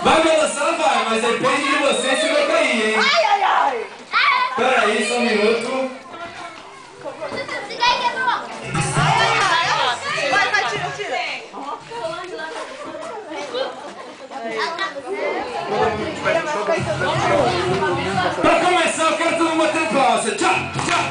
Vai balançar, vai, mas depende de você se vai cair, hein? Ai, ai, ai. Pera aí, só um minuto. Vai, tira, tira. Pra começar, eu quero todo mundo bater palmas. Tchau, tchau, tchau.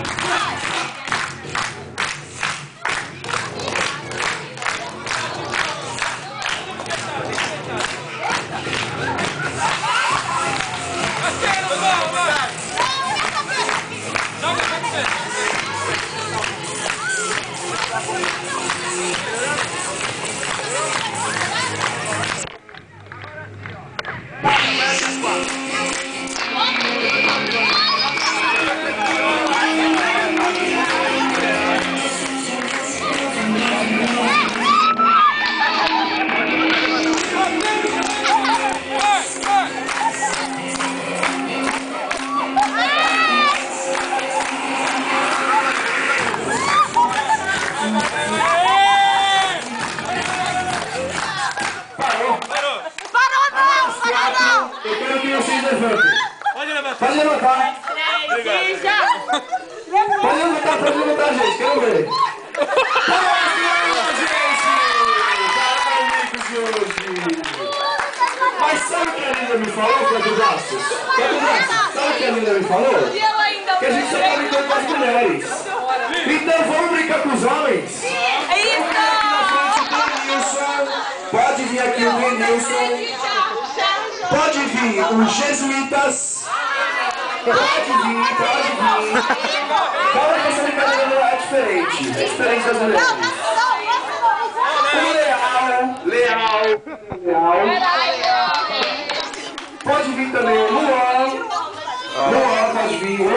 Eu quero que vocês levantem. Pode levantar. Pode levantar. Pode levantar, gente. Quero ver. Mas sabe o que a Linda me falou, Pedro Gastos? Sabe o que a Linda me falou? Que a gente só tá brincando com as mulheres. Então vamos brincar com os homens? Pode vir aqui o Denilson. Pode vir os jesuítas. Pode vir. Fala que essa brincadeira é diferente. É diferente das mulheres. O Leal. Pode vir também o Luan. Luan pode vir.